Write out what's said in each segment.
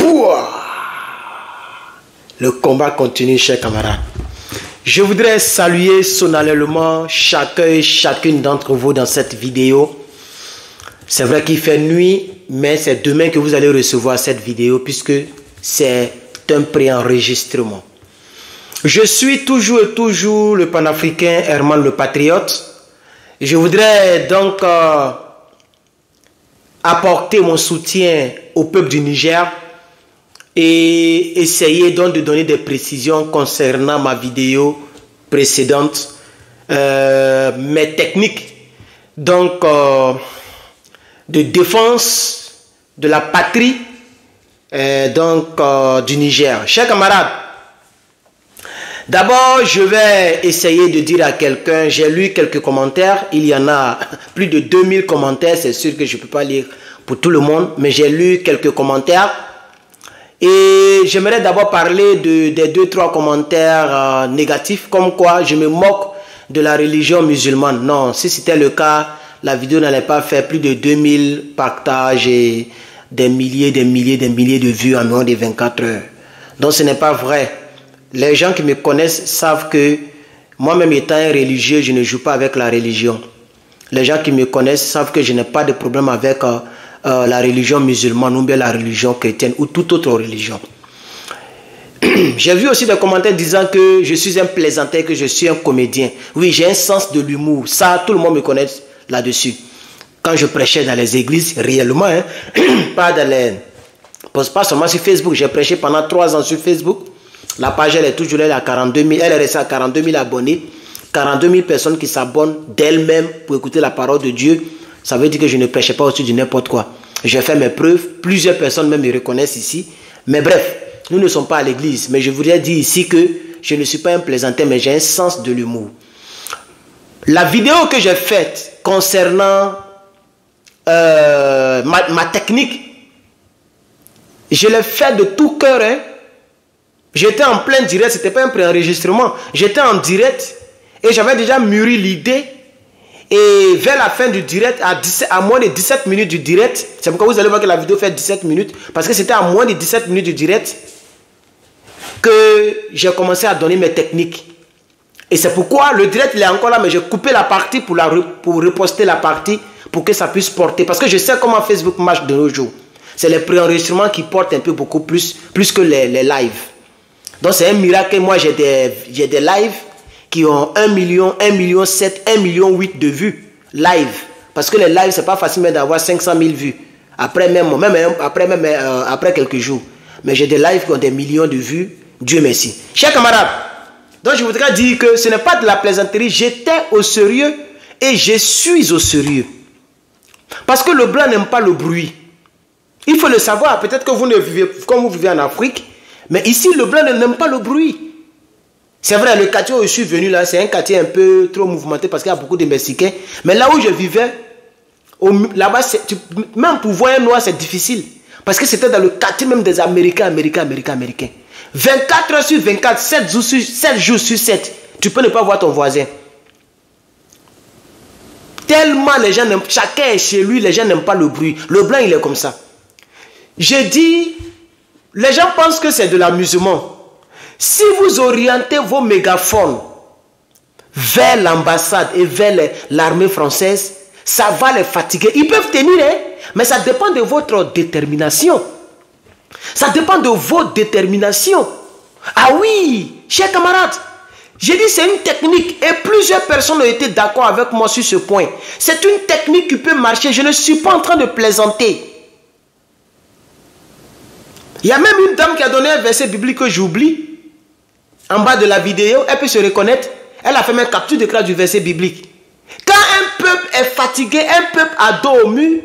Pouah! Le combat continue, chers camarades. Je voudrais saluer solennellement chacun et chacune d'entre vous dans cette vidéo. C'est vrai qu'il fait nuit, mais c'est demain que vous allez recevoir cette vidéo puisque c'est un préenregistrement. Je suis toujours et toujours le panafricain Herman le Patriote. Je voudrais donc apporter mon soutien au peuple du Niger et essayer donc de donner des précisions concernant ma vidéo précédente, mes techniques donc de défense de la patrie du Niger. Chers camarades, d'abord je vais essayer de dire à quelqu'un, j'ai lu quelques commentaires, il y en a plus de 2000 commentaires, c'est sûr que je ne peux pas lire pour tout le monde, mais j'ai lu quelques commentaires. Et j'aimerais d'abord parler des 2-3 commentaires négatifs, comme quoi je me moque de la religion musulmane. Non, si c'était le cas, la vidéo n'allait pas faire plus de 2000 partages et des milliers de vues en moins de 24 heures. Donc ce n'est pas vrai. Les gens qui me connaissent savent que moi-même étant un religieux, je ne joue pas avec la religion. Les gens qui me connaissent savent que je n'ai pas de problème avec la religion musulmane ou bien la religion chrétienne ou toute autre religion. J'ai vu aussi des commentaires disant que je suis un plaisantin, que je suis un comédien. Oui, j'ai un sens de l'humour. Ça, tout le monde me connaît là-dessus. Quand je prêchais dans les églises, réellement, hein, pas seulement sur Facebook. J'ai prêché pendant 3 ans sur Facebook. La page, elle est toujours là à 42 000. Elle est restée à 42 000 abonnés. 42 000 personnes qui s'abonnent d'elles-mêmes pour écouter la parole de Dieu. Ça veut dire que je ne prêchais pas au-dessus de n'importe quoi. J'ai fait mes preuves. Plusieurs personnes même me reconnaissent ici. Mais bref, nous ne sommes pas à l'église. Mais je voudrais dire ici que je ne suis pas un plaisantin, mais j'ai un sens de l'humour. La vidéo que j'ai faite concernant ma technique, je l'ai faite de tout cœur. Hein. J'étais en plein direct, ce n'était pas un préenregistrement. J'étais en direct et j'avais déjà mûri l'idée. Et vers la fin du direct, à moins de 17 minutes du direct, c'est pourquoi vous allez voir que la vidéo fait 17 minutes, parce que c'était à moins de 17 minutes du direct que j'ai commencé à donner mes techniques. Et c'est pourquoi le direct il est encore là, mais j'ai coupé la partie pour reposter la partie pour que ça puisse porter. Parce que je sais comment Facebook marche de nos jours. C'est les préenregistrements qui portent un peu beaucoup plus que les lives. Donc c'est un miracle que moi j'ai des lives qui ont 1 million, 1,7 million, 1,8 million de vues live. Parce que les lives, c'est pas facile d'avoir 500 000 vues. Après après quelques jours. Mais j'ai des lives qui ont des millions de vues. Dieu merci. Chers camarades, donc je voudrais dire que ce n'est pas de la plaisanterie. J'étais au sérieux et je suis au sérieux. Parce que le blanc n'aime pas le bruit. Il faut le savoir. Peut-être que vous ne vivez comme vous vivez en Afrique. Mais ici, le blanc n'aime pas le bruit. C'est vrai, le quartier où je suis venu là, c'est un quartier un peu trop mouvementé parce qu'il y a beaucoup de Mexicains. Mais là où je vivais, là-bas, même pour voir un noir, c'est difficile. Parce que c'était dans le quartier même des Américains. 24 heures sur 24, 7 jours sur 7, tu peux ne pas voir ton voisin. Tellement les gens n'aiment, chacun est chez lui, les gens n'aiment pas le bruit. Le blanc, il est comme ça. Je dis, les gens pensent que c'est de l'amusement. Si vous orientez vos mégaphones vers l'ambassade et vers l'armée française, ça va les fatiguer. Ils peuvent tenir, hein, mais ça dépend de votre détermination. Ça dépend de votre détermination. Ah oui, chers camarades, j'ai dit c'est une technique et plusieurs personnes ont été d'accord avec moi sur ce point. C'est une technique qui peut marcher. Je ne suis pas en train de plaisanter. Il y a même une dame qui a donné un verset biblique que j'oublie. En bas de la vidéo, elle peut se reconnaître. Elle a fait même capture d'écran du verset biblique. Quand un peuple est fatigué, un peuple a dos au mur,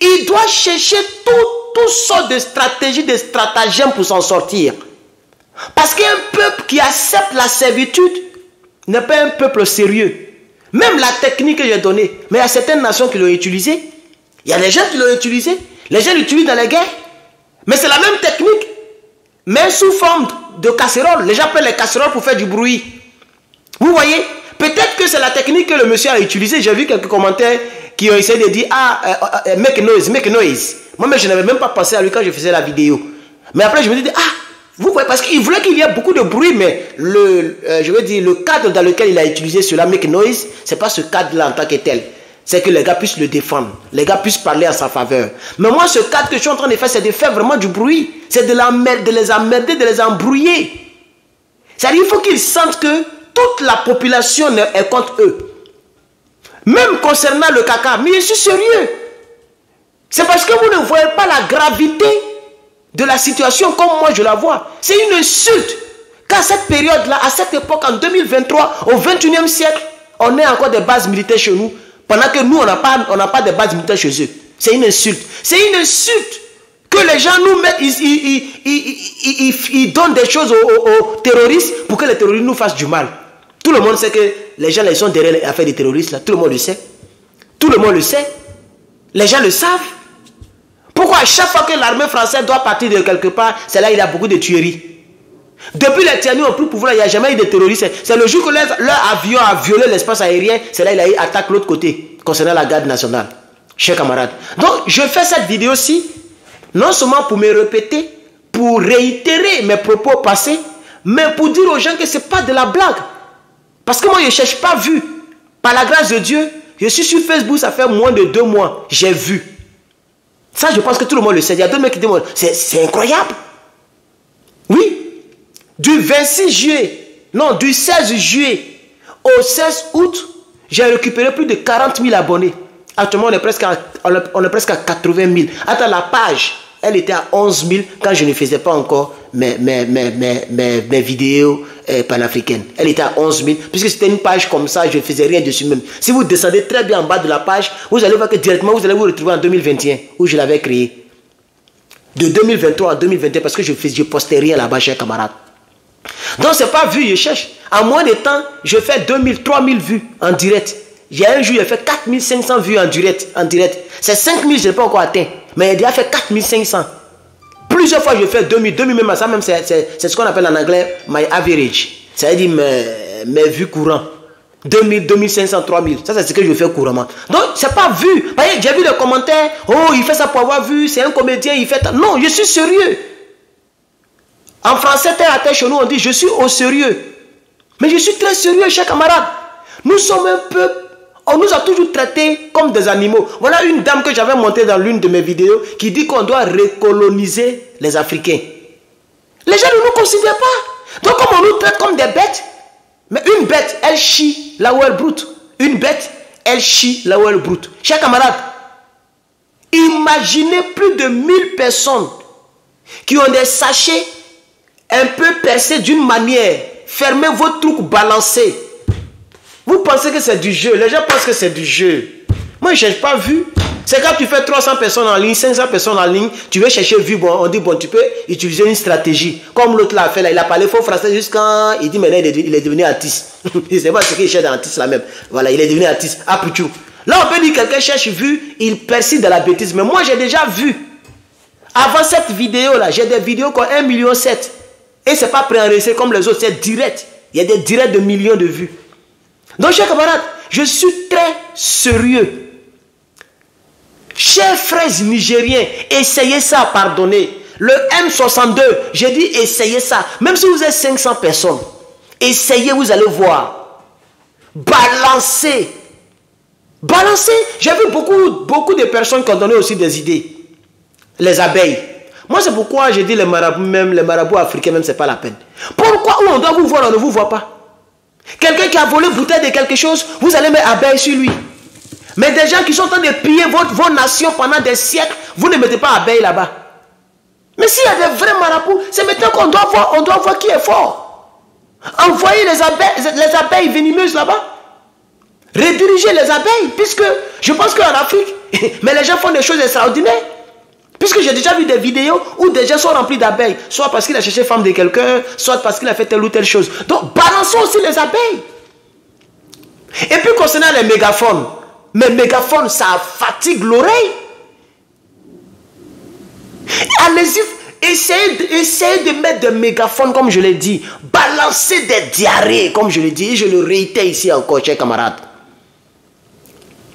il doit chercher toutes sortes de stratégies, de stratagèmes pour s'en sortir. Parce qu'un peuple qui accepte la servitude n'est pas un peuple sérieux. Même la technique que j'ai donnée, mais il y a certaines nations qui l'ont utilisée. Il y a des gens qui l'ont utilisée. Les gens l'utilisent dans les guerres. Mais c'est la même technique, mais sous forme de casserole. Les gens prennent les casseroles pour faire du bruit. Vous voyez? Peut-être que c'est la technique que le monsieur a utilisée. J'ai vu quelques commentaires qui ont essayé de dire « Ah, make noise, make noise ». Moi-même, je n'avais même pas pensé à lui quand je faisais la vidéo. Mais après, je me dis, ah, vous voyez, parce qu'il voulait qu'il y ait beaucoup de bruit, mais je veux dire, le cadre dans lequel il a utilisé cela, make noise, c'est pas ce cadre-là en tant que tel. C'est que les gars puissent le défendre, les gars puissent parler en sa faveur. Mais moi, ce cadre que je suis en train de faire, c'est de faire vraiment du bruit. C'est de les emmerder, de les embrouiller. C'est-à-dire qu'il faut qu'ils sentent que toute la population est contre eux. Même concernant le caca, mais je suis sérieux. C'est parce que vous ne voyez pas la gravité de la situation comme moi je la vois. C'est une insulte qu'à cette période-là, à cette époque, en 2023, au 21e siècle, on ait encore des bases militaires chez nous, pendant que nous, on n'a pas de bases militaires chez eux. C'est une insulte. C'est une insulte que les gens nous mettent, ils donnent des choses aux terroristes pour que les terroristes nous fassent du mal. Tout le monde sait que les gens ils sont derrière les affaires des terroristes. Là. Tout le monde le sait. Tout le monde le sait. Les gens le savent. Pourquoi à chaque fois que l'armée française doit partir de quelque part, c'est là qu'il y a beaucoup de tueries. Depuis les Tchadiens ont pris le pouvoir, il n'y a jamais eu de terroristes. C'est le jour que leur avion a violé l'espace aérien, c'est là qu'il a eu attaque l'autre côté, concernant la garde nationale. Chers camarades. Donc, je fais cette vidéo-ci, non seulement pour me répéter, pour réitérer mes propos passés, mais pour dire aux gens que ce n'est pas de la blague. Parce que moi, je ne cherche pas vu. Par la grâce de Dieu, je suis sur Facebook, ça fait moins de 2 mois. J'ai vu. Ça, je pense que tout le monde le sait. Il y a d'autres mecs qui disent, c'est incroyable. Oui. Du 26 juillet, non, du 16 juillet au 16 août, j'ai récupéré plus de 40 000 abonnés. Actuellement, on est presque à 80 000. Attends, la page, elle était à 11 000 quand je ne faisais pas encore mes vidéos panafricaines. Elle était à 11 000, puisque c'était une page comme ça, je ne faisais rien dessus même. Si vous descendez très bien en bas de la page, vous allez voir que directement, vous allez vous retrouver en 2021, où je l'avais créé. De 2023 à 2021, parce que je ne postais rien là-bas, chers camarades. Donc, ce n'est pas vu, je cherche. En moins de temps, je fais 2000, 3000 vues en direct. Il y a un jour, j'ai fait 4500 vues en direct. C'est 5000, je n'ai pas encore atteint. Mais il a déjà fait 4500. Plusieurs fois, je fais 2000. 2000 même, ça même, c'est ce qu'on appelle en anglais my average. C'est-à-dire mes vues courantes. 2000, 2500, 3000. Ça, c'est ce que je fais couramment. Donc, ce n'est pas vu. J'ai vu des commentaires. Oh, il fait ça pour avoir vu. C'est un comédien, il fait... Non, je suis sérieux. En français, terre à terre, chez nous, on dit, je suis au sérieux. Mais je suis très sérieux, chers camarades. Nous sommes un peuple, on nous a toujours traités comme des animaux. Voilà une dame que j'avais montée dans l'une de mes vidéos qui dit qu'on doit recoloniser les Africains. Les gens ne nous considèrent pas. Donc, comme on nous traite comme des bêtes, mais une bête, elle chie là où elle broute. Une bête, elle chie là où elle broute. Chers camarades, imaginez plus de 1000 personnes qui ont des sachets un peu percés d'une manière, fermez vos trucs balancés. Vous pensez que c'est du jeu. Les gens pensent que c'est du jeu. Moi, je ne cherche pas vu. C'est quand tu fais 300 personnes en ligne, 500 personnes en ligne, tu veux chercher vu. Bon, on dit, bon, tu peux utiliser une stratégie. Comme l'autre l'a fait là, il a parlé faux français jusqu'à... Il dit, maintenant, il est devenu artiste. Je ne sais pas ce qu'il cherche d'artiste là même. Voilà, il est devenu artiste. Ah, putain. Là, on peut dire que quelqu'un cherche vu, il persiste dans la bêtise. Mais moi, j'ai déjà vu. Avant cette vidéo-là, j'ai des vidéos qui ont 1,7 million. Et ce n'est pas préenregistré comme les autres, c'est direct. Il y a des directs de millions de vues. Donc, chers camarades, je suis très sérieux. Chers frères nigériens, essayez ça, pardonnez. Le M62, j'ai dit essayez ça. Même si vous êtes 500 personnes, essayez, vous allez voir. Balancez. Balancez. J'ai vu beaucoup de personnes qui ont donné aussi des idées. Les abeilles. Moi, c'est pourquoi je dis les marabouts africains, même, c'est pas la peine. Pourquoi où on doit vous voir, on ne vous voit pas? Quelqu'un qui a volé bouteille de quelque chose, vous allez mettre abeille sur lui. Mais des gens qui sont en train de piller vos nations pendant des siècles, vous ne mettez pas abeille là-bas. Mais s'il y a des vrais marabouts, c'est maintenant qu'on doit voir qui est fort. Envoyez les abeilles venimeuses là-bas. Rediriger les abeilles, puisque je pense qu'en Afrique, mais les gens font des choses extraordinaires. Puisque j'ai déjà vu des vidéos où des gens sont remplis d'abeilles. Soit parce qu'il a cherché femme de quelqu'un, soit parce qu'il a fait telle ou telle chose. Donc, balançons aussi les abeilles. Et puis, concernant les mégaphones. Mais mégaphones, ça fatigue l'oreille. Allez-y, essayez de mettre des mégaphones, comme je l'ai dit. Balancez des diarrhées, comme je l'ai dit. Et je le réitère ici encore, chers camarades.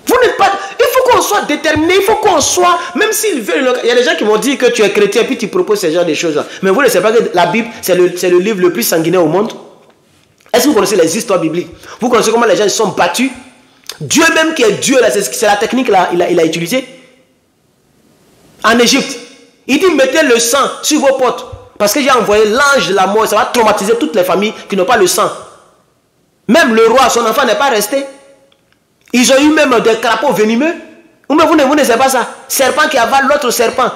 Vous n'êtes pas... Il faut qu'on soit déterminé, il faut qu'on soit, même s'ils veulent, il y a des gens qui m'ont dit que tu es chrétien, puis tu proposes ce genre de choses. Mais vous ne savez pas que la Bible, c'est le livre le plus sanguinaire au monde? Est-ce que vous connaissez les histoires bibliques? Vous connaissez comment les gens se sont battus? Dieu même qui est Dieu, c'est la technique là, il a utilisé. En Égypte, il dit mettez le sang sur vos portes. Parce que j'ai envoyé l'ange de la mort, ça va traumatiser toutes les familles qui n'ont pas le sang. Même le roi, son enfant n'est pas resté. Ils ont eu même des crapauds venimeux. Ou même vous ne savez pas ça. Serpent qui avale l'autre serpent.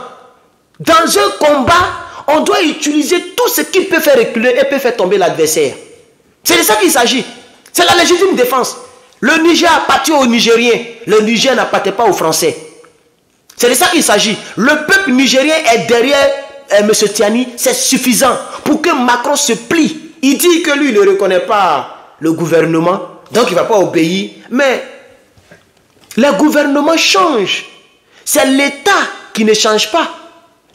Dans un combat, on doit utiliser tout ce qui peut faire reculer et peut faire tomber l'adversaire. C'est de ça qu'il s'agit. C'est la légitime défense. Le Niger appartient aux Nigériens. Le Niger n'appartient pas aux Français. C'est de ça qu'il s'agit. Le peuple nigérien est derrière M. Tiani. C'est suffisant pour que Macron se plie. Il dit que lui, il ne reconnaît pas le gouvernement. Donc, il ne va pas obéir. Mais le gouvernement change. C'est l'État qui ne change pas.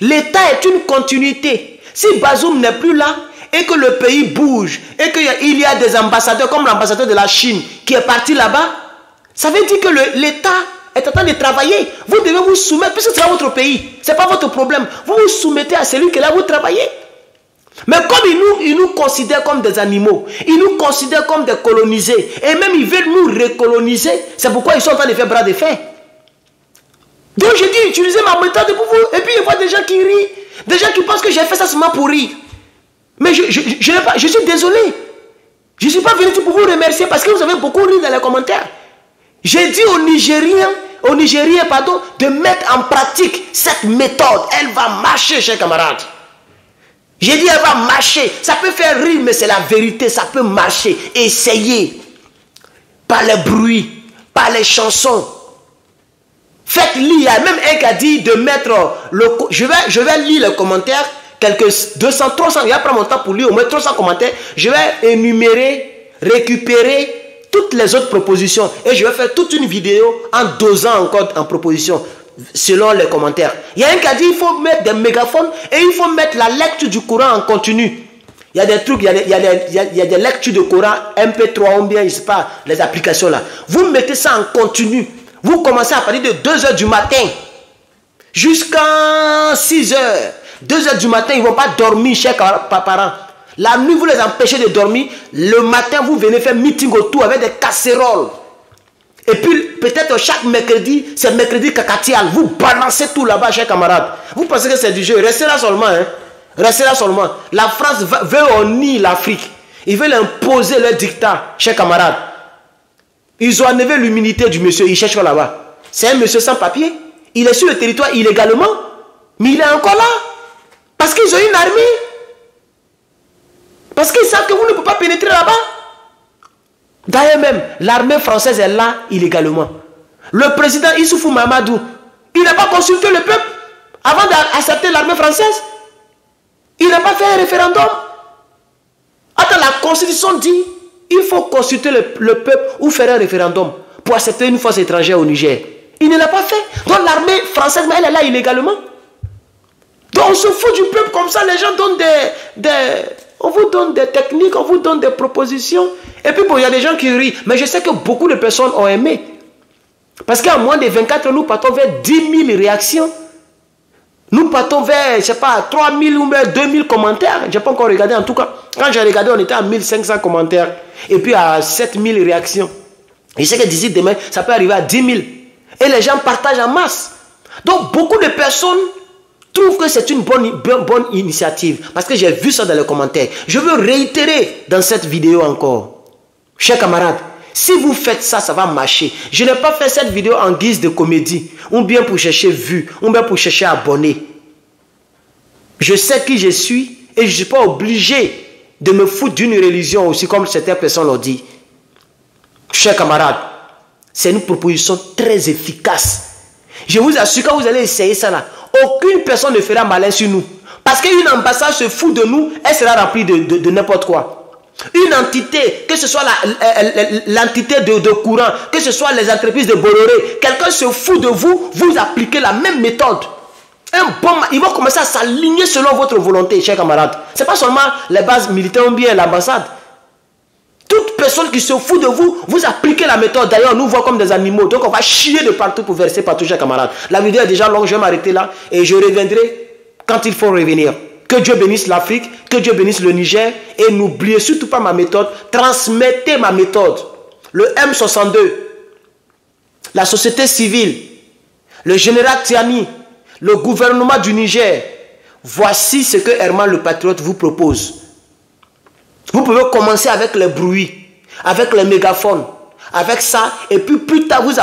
L'État est une continuité. Si Bazoum n'est plus là et que le pays bouge et qu'il y a des ambassadeurs comme l'ambassadeur de la Chine qui est parti là-bas, ça veut dire que l'État est en train de travailler. Vous devez vous soumettre, puisque c'est votre pays. Ce n'est pas votre problème. Vous vous soumettez à celui qui est là, vous travaillez. Mais comme ils nous considèrent comme des animaux, ils nous considèrent comme des colonisés, et même ils veulent nous recoloniser, c'est pourquoi ils sont en train de faire bras de fer. Donc je dis, utilisez ma méthode pour vous, et puis il y a des gens qui rient, des gens qui pensent que j'ai fait ça seulement pour rire. Mais je suis désolé. Je ne suis pas venu pour vous remercier parce que vous avez beaucoup ri dans les commentaires. J'ai dit aux Nigériens, de mettre en pratique cette méthode. Elle va marcher, chers camarades. J'ai dit, elle va marcher. Ça peut faire rire, mais c'est la vérité. Ça peut marcher. Essayez. Par les bruits, par les chansons. Faites lire. Il y a même un qui a dit de mettre le... Je vais lire les commentaires. Quelques 200, 300. Il va prendre mon temps pour lire au moins 300 commentaires. Je vais énumérer, récupérer toutes les autres propositions. Et je vais faire toute une vidéo en dosant encore en proposition. Selon les commentaires. Il y a un qui a dit il faut mettre des mégaphones et il faut mettre la lecture du Coran en continu. Il y a des trucs, il y a des lectures de Coran, MP3 ou bien, je sais pas, les applications là. Vous mettez ça en continu. Vous commencez à partir de 2 h du matin jusqu'à 6 h. 2 h du matin, ils ne vont pas dormir chez parents. La nuit, vous les empêchez de dormir. Le matin, vous venez faire meeting autour avec des casseroles. Et puis, peut-être chaque mercredi, c'est mercredi cacatial. Vous balancez tout là-bas, chers camarades. Vous pensez que c'est du jeu. Restez là seulement. Hein. Restez là seulement. La France veut unir l'Afrique. Ils veulent imposer leur dictat, chers camarades. Ils ont enlevé l'humilité du monsieur. Ils cherchent là-bas. C'est un monsieur sans papier. Il est sur le territoire illégalement. Mais il est encore là. Parce qu'ils ont une armée. Parce qu'ils savent que vous ne pouvez pas pénétrer là-bas. D'ailleurs même, l'armée française est là illégalement. Le président Issoufou Mahamadou, il n'a pas consulté le peuple avant d'accepter l'armée française. Il n'a pas fait un référendum. Attends, la constitution dit, il faut consulter le peuple ou faire un référendum pour accepter une force étrangère au Niger. Il ne l'a pas fait. Donc l'armée française, elle est là illégalement. Donc on se fout du peuple comme ça, les gens donnent on vous donne des techniques, on vous donne des propositions. Et puis bon, il y a des gens qui rient. Mais je sais que beaucoup de personnes ont aimé. Parce qu'en moins de 24 heures, nous partons vers 10 000 réactions. Nous partons vers, je ne sais pas, 3 000 ou 2 000 commentaires. Je n'ai pas encore regardé en tout cas. Quand j'ai regardé, on était à 1500 commentaires. Et puis à 7 000 réactions. Je sais que d'ici demain, ça peut arriver à 10 000. Et les gens partagent en masse. Donc beaucoup de personnes trouve que c'est une bonne initiative. Parce que j'ai vu ça dans les commentaires. Je veux réitérer dans cette vidéo encore. Chers camarades, si vous faites ça, ça va marcher. Je n'ai pas fait cette vidéo en guise de comédie. Ou bien pour chercher vues. Ou bien pour chercher abonnés. Je sais qui je suis. Et je ne suis pas obligé de me foutre d'une religion aussi comme certaines personnes l'ont dit. Chers camarades, c'est une proposition très efficace. Je vous assure, quand vous allez essayer ça là, aucune personne ne fera malin sur nous. Parce qu'une ambassade se fout de nous, elle sera remplie de n'importe quoi. Une entité, que ce soit l'entité de courant, que ce soit les entreprises de Bolloré, quelqu'un se fout de vous, vous appliquez la même méthode. Ils vont commencer à s'aligner selon votre volonté, chers camarades. Ce n'est pas seulement les bases militaires ou bien l'ambassade. Toute personne qui se fout de vous, vous appliquez la méthode. D'ailleurs, on nous voit comme des animaux. Donc, on va chier de partout pour verser partout, chers camarades. La vidéo est déjà longue, je vais m'arrêter là. Et je reviendrai quand il faut revenir. Que Dieu bénisse l'Afrique, que Dieu bénisse le Niger. Et n'oubliez surtout pas ma méthode. Transmettez ma méthode. Le M62, la société civile, le général Tiani, le gouvernement du Niger. Voici ce que Herman le Patriote vous propose. Vous pouvez commencer avec les bruits, avec les mégaphones, avec ça, et puis plus tard vous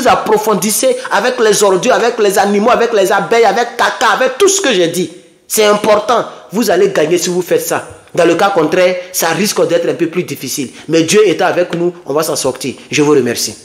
approfondissez avec les ordures, avec les animaux, avec les abeilles, avec caca, avec tout ce que j'ai dit. C'est important, vous allez gagner si vous faites ça. Dans le cas contraire, ça risque d'être un peu plus difficile. Mais Dieu étant avec nous, on va s'en sortir. Je vous remercie.